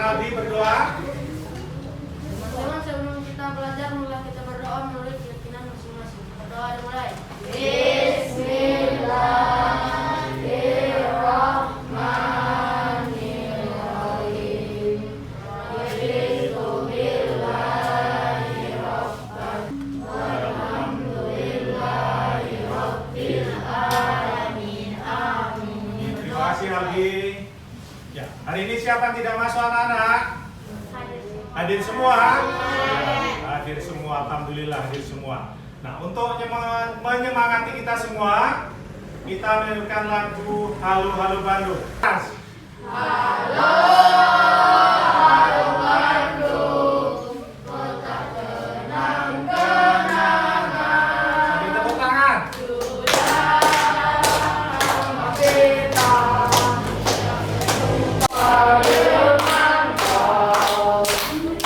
Aldi berdoa. Teman-teman, sebelum kita belajar, mulai kita berdoa menurut keyakinan masing-masing. Berdoa dimulai. Bismillahirrahmanirrahim. Walhamdulillahirabbil alamin. Amin. Terima kasih Aldi. Ya, hari ini siapa yang tidak masuk anak-anak? Hadir semua? Hadir semua, alhamdulillah hadir semua. Nah, untuk menyemangati kita semua, kita menyanyikan lagu Halo Halo Bandung. Halo, halo Bandung, kota kenang-kenangan. Sambil tepuk tangan. Sudah lama kita dengan kau.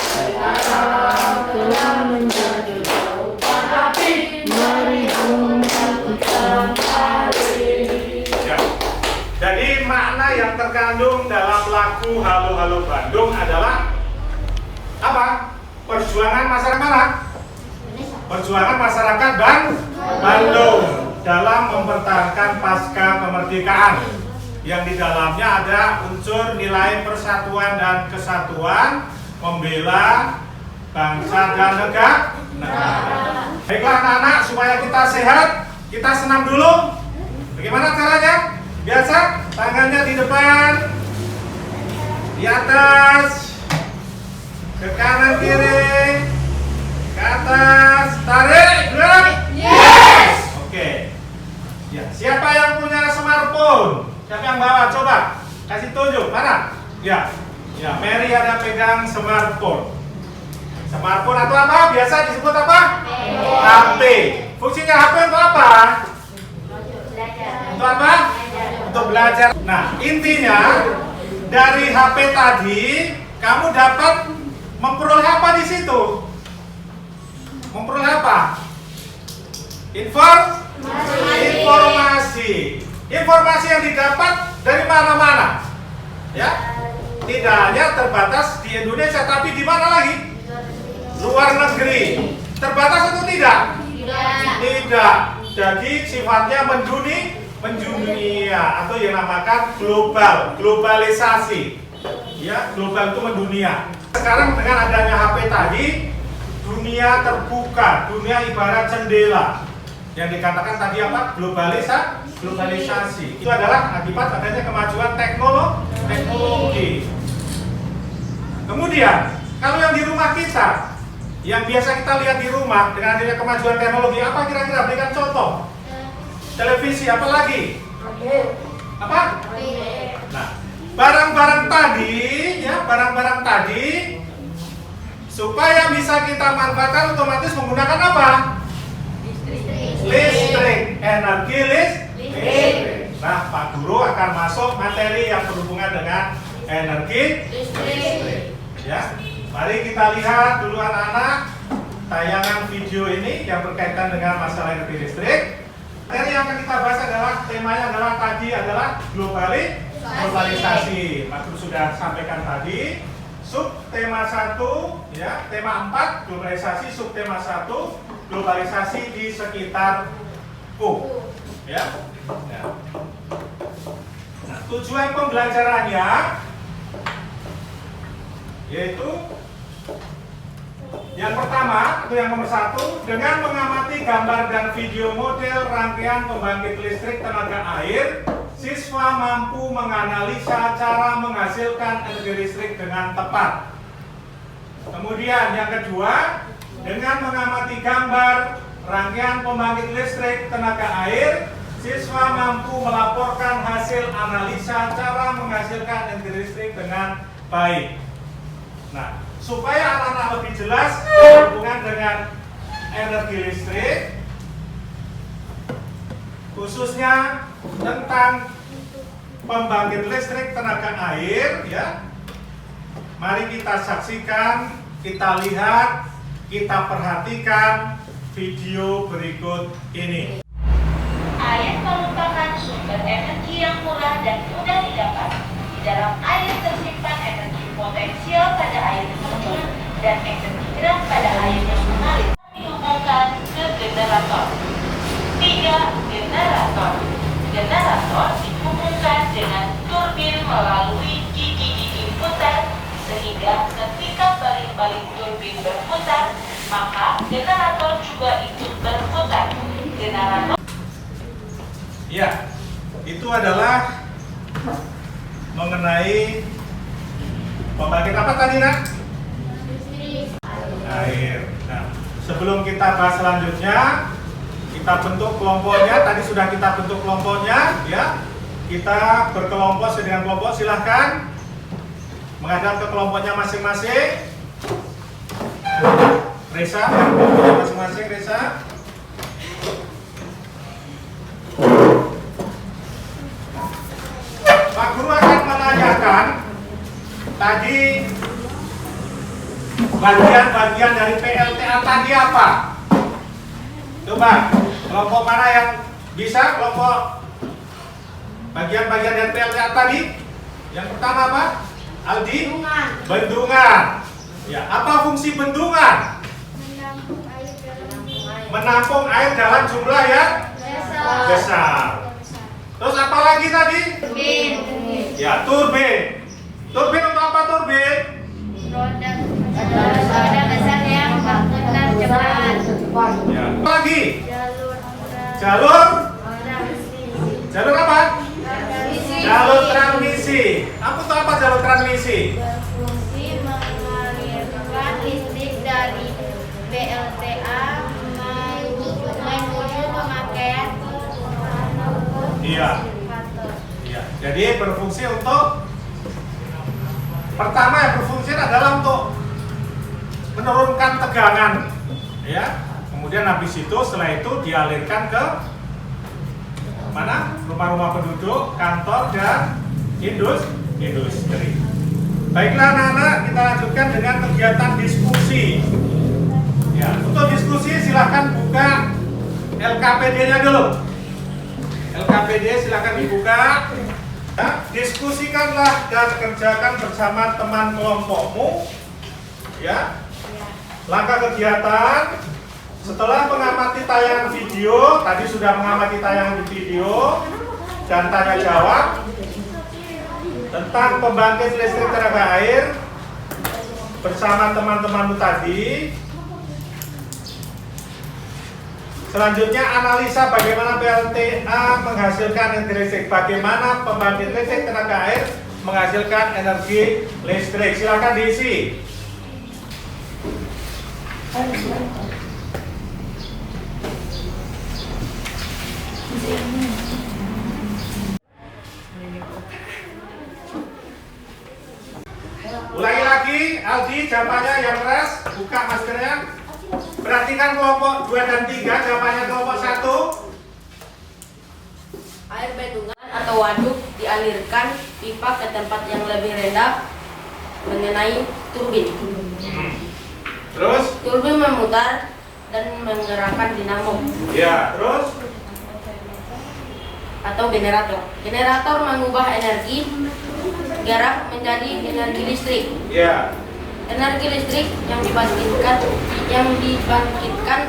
Sekarang telah menjadi lautan api, mari kita kembali. Ya. Jadi makna yang terkandung dalam lagu Halo Halo Bandung adalah apa? Perjuangan masyarakat mana? Perjuangan masyarakat Bandung dalam mempertahankan pasca kemerdekaan, yang di dalamnya ada unsur nilai persatuan dan kesatuan, membela bangsa dan negara. Baiklah anak-anak, supaya kita sehat, kita senam dulu. Bagaimana caranya? Biasa, tangannya di depan, di atas, ke kanan kiri, ke atas, tarik, gerak. Yes! Oke. Ya, siapa yang punya smartphone? Siapa yang bawa? Coba kasih tunjuk. Mana? Ya. Ya, Mary ada pegang smartphone. Smartphone atau apa? Biasa disebut apa? HP. Fungsinya HP untuk apa? Untuk apa? Untuk belajar. Nah, intinya dari HP tadi kamu dapat memperoleh apa di situ? Memperoleh apa? Informasi. Informasi yang didapat dari mana-mana. Ya. Tidak hanya terbatas di Indonesia, tapi di mana lagi? Luar negeri. Terbatas atau tidak? Tidak. Jadi sifatnya mendunia atau yang namakan globalisasi. Ya, global itu mendunia. Sekarang dengan adanya HP tadi, dunia terbuka, dunia ibarat jendela. Yang dikatakan tadi apa? Globalisasi. Itu adalah akibat adanya kemajuan teknologi. Kemudian, kalau yang di rumah kita, yang biasa kita lihat di rumah dengan adanya kemajuan teknologi, apa kira-kira? Berikan contoh. Televisi, apa lagi? Apa? Nah, barang-barang tadi, supaya bisa kita manfaatkan otomatis menggunakan apa? Listrik. Energi listrik. Nah, Pak Guru akan masuk materi yang berhubungan dengan energi listrik. Ya, mari kita lihat dulu anak-anak tayangan video ini yang berkaitan dengan masalah energi listrik. Materi yang akan kita bahas adalah temanya adalah globalisasi. Pak Guru sudah sampaikan tadi. Subtema 1, ya, tema 4 globalisasi, subtema 1 globalisasi di sekitarku. Ya. Nah, tujuan pembelajarannya yaitu yang pertama, itu yang nomor 1, dengan mengamati gambar dan video model rangkaian pembangkit listrik tenaga air, siswa mampu menganalisa cara menghasilkan energi listrik dengan tepat. Kemudian yang kedua, dengan mengamati gambar rangkaian pembangkit listrik tenaga air, siswa mampu melaporkan hasil analisa cara menghasilkan energi listrik dengan baik. Nah, supaya anak-anak lebih jelas berhubungan dengan energi listrik, khususnya tentang pembangkit listrik tenaga air, ya. Mari kita saksikan, kita lihat, kita perhatikan video berikut ini. Air merupakan sumber energi yang murah dan mudah didapat. Di dalam air tersimpan energi potensial potensial pada air terjun dan energi gerak pada air yang mengalir dihubungkan ke generator. 3. Generator. Generator dihubungkan dengan turbin melalui gigi-gigi putar, sehingga ketika baling-baling turbin berputar, maka generator juga ikut berputar. Generator. Ya, itu adalah mengenai pembangkit apa tadi, Nak? Air. Nah, sebelum kita bahas selanjutnya, kita bentuk kelompoknya. Tadi sudah kita bentuk kelompoknya, ya. Kita berkelompok dengan kelompok. Silahkan menghadap ke kelompoknya masing-masing. Reza, kelompoknya masing-masing, Reza. Pak Guru akan menanyakan tadi bagian-bagian dari PLTA tadi apa? Coba, kelompok mana yang bisa kelompok bagian-bagian dari PLTA tadi? Yang pertama apa? Aldi? Bendungan. Bendungan. Ya, apa fungsi bendungan? Menampung air dalam jumlah yang besar. Terus apa lagi tadi? Turbin. Ya, turbin. Turbin untuk apa turbin? Roda besar yang berputar cepat. Ya. Apa lagi? Jalur Jalur? transmisi. Jalur apa? Jalur transmisi. Apa jalur transmisi? Berfungsi mengalirkan listrik dari PLTA menuju pemakaian Iya. Iya. Jadi berfungsi untuk pertama yang berfungsi adalah untuk menurunkan tegangan, ya. Kemudian habis itu setelah itu dialirkan ke mana? Rumah-rumah penduduk, kantor dan industri. Baiklah anak-anak, kita lanjutkan dengan kegiatan diskusi. Ya, untuk diskusi silahkan buka LKPD-nya dulu. LKPD silahkan dibuka. Ya, diskusikanlah dan kerjakan bersama teman kelompokmu. Ya. Langkah kegiatan setelah mengamati tayangan video, tadi sudah mengamati tayangan video dan tanya jawab tentang pembangkit listrik tenaga air bersama teman-temanmu tadi. Selanjutnya analisa bagaimana PLTA menghasilkan energi listrik, bagaimana pembangkit listrik tenaga air menghasilkan energi listrik. Silakan diisi. Ulangi lagi, Aldi jawabannya yang keras, buka maskernya. Perhatikan kelompok 2 dan 3, jawabannya kelompok 1. Air bendungan atau waduk dialirkan pipa ke tempat yang lebih rendah mengenai turbin. Terus? Turbin memutar dan menggerakkan dinamo Ya, terus? atau generator. Generator mengubah energi gerak menjadi energi listrik. Ya. Energi listrik yang dibangkitkan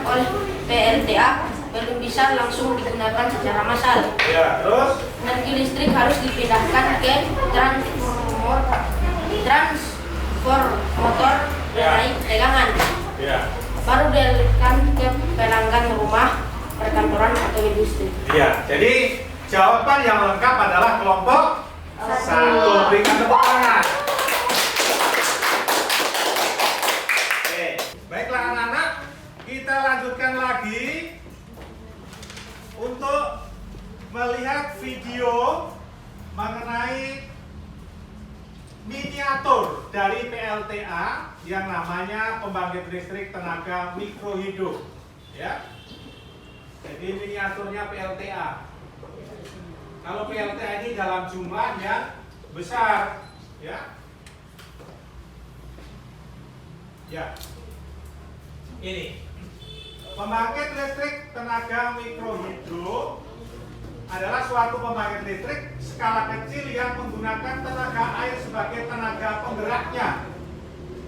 oleh PLTA belum bisa langsung digunakan secara massal. Ya, terus? Energi listrik harus dipindahkan ke transformator menaik tegangan. Ya. Baru dialirkan ke pelanggan rumah, perkantoran atau industri. Iya, jadi jawaban yang lengkap adalah kelompok 1. Berikan tepuk tangan. Oke, baiklah anak-anak, kita lanjutkan lagi untuk melihat video mengenai miniatur dari PLTA yang namanya pembangkit listrik tenaga mikrohidro, ya. Jadi miniaturnya PLTA. Kalau PLTA ini dalam jumlah yang besar, ya. Ya. Ini pembangkit listrik tenaga mikrohidro adalah suatu pembangkit listrik skala kecil yang menggunakan tenaga air sebagai tenaga penggeraknya.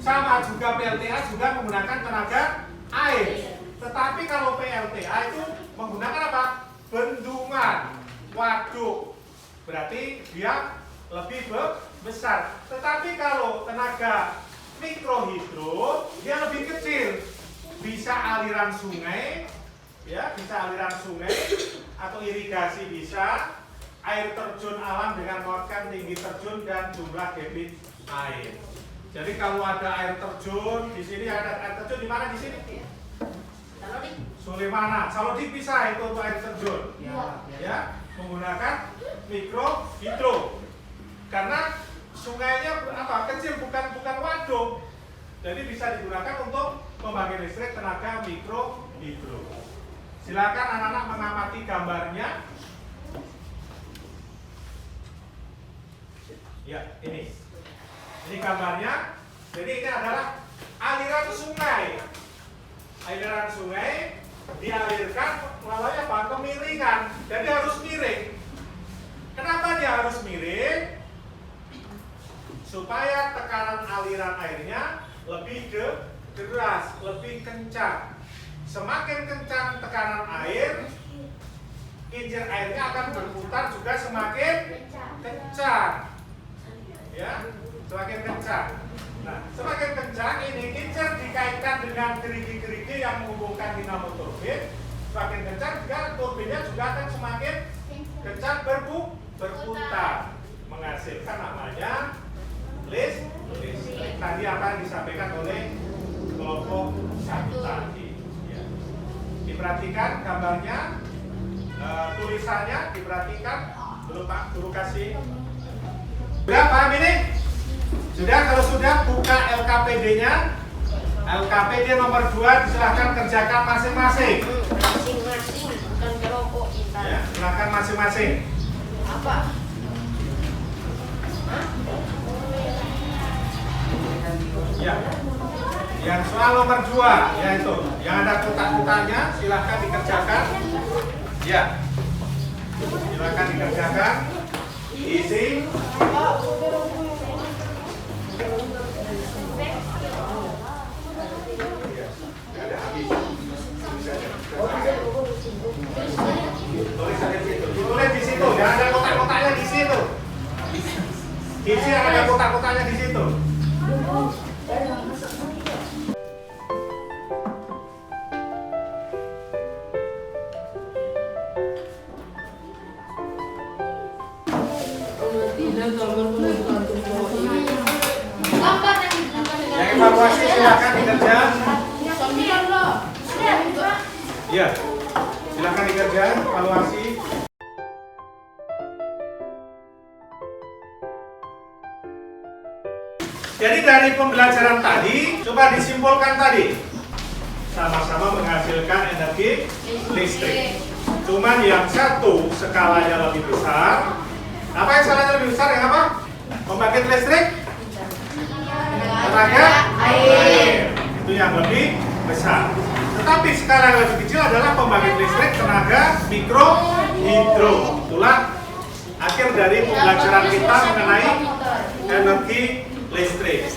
Sama juga PLTA juga menggunakan tenaga air. Tetapi kalau PLTA itu menggunakan apa? Bendungan, waduk. Berarti dia lebih besar. Tetapi kalau tenaga mikrohidro dia lebih kecil. Bisa aliran sungai, ya, bisa aliran sungai atau irigasi bisa. Air terjun alam dengan muatan tinggi terjun dan jumlah debit air. Jadi kalau ada air terjun di sini, ada air terjun di mana di sini? Sulemana. Kalau dipisah itu untuk air terjun, ya, menggunakan mikrohidro. Karena sungainya apa? Kecil, bukan waduk. Jadi bisa digunakan untuk pembangkit listrik tenaga mikrohidro. Silakan anak-anak mengamati gambarnya. Ya, ini gambarnya. Jadi ini adalah aliran sungai. Aliran sungai dialirkan melalui apa? Kemiringan. Jadi harus miring. Kenapa dia harus miring? Supaya tekanan aliran airnya lebih deras, lebih kencang. Semakin kencang tekanan air, kincir airnya akan berputar juga semakin kencang. Ya, semakin kencang. Nah, semakin kencang ini kincir dikaitkan dengan gerigi-gerigi yang menghubungkan dinamo turbin. Semakin kencang juga turbinnya juga akan semakin kencang berputar, menghasilkan namanya listrik. Tadi apa yang disampaikan oleh kelompok 1 tadi. Ya. Diperhatikan gambarnya, tulisannya diperhatikan. Belum Pak, guru kasih. Sudah paham ini? Sudah, kalau sudah buka LKPD-nya. LKPD nomor 2 silahkan kerjakan masing-masing. Masing-masing, bukan kelompok kita. Ya, silahkan masing-masing. Apa? Ya. Yang soal nomor 2 yaitu yang ada kotak-kotaknya silahkan dikerjakan. Ya. Silahkan dikerjakan. Isi. Ada habis. Tulis di situ. Tulis di situ. Jangan ada kotak-kotaknya di situ. Isi yang ada kotak-kotaknya di situ. Yang evaluasi silakan dikerjakan. Ya, silakan dikerjakan evaluasi. Jadi dari pembelajaran tadi, coba disimpulkan tadi. Sama-sama menghasilkan energi listrik. Cuman yang satu skalanya lebih besar. Apa yang skalanya lebih besar? Yang apa? Pembangkit listrik? Tenaga air. Itu yang lebih besar. Tetapi skala yang lebih kecil adalah pembangkit listrik tenaga mikrohidro. Itulah akhir dari pembelajaran kita mengenai energi listrik.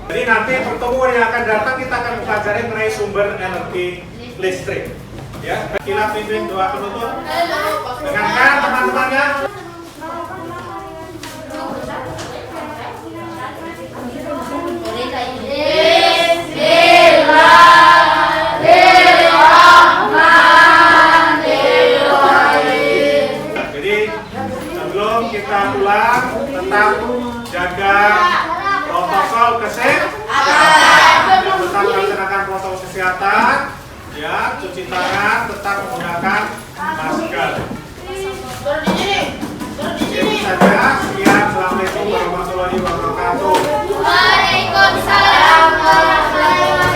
Jadi nanti pertemuan yang akan datang kita akan mempelajari mengenai sumber energi listrik. Ya, kita pimpin doa penutup. Dengarkan teman-temannya. Jadi sebelum kita pulang tetap jaga protokol kesehatan.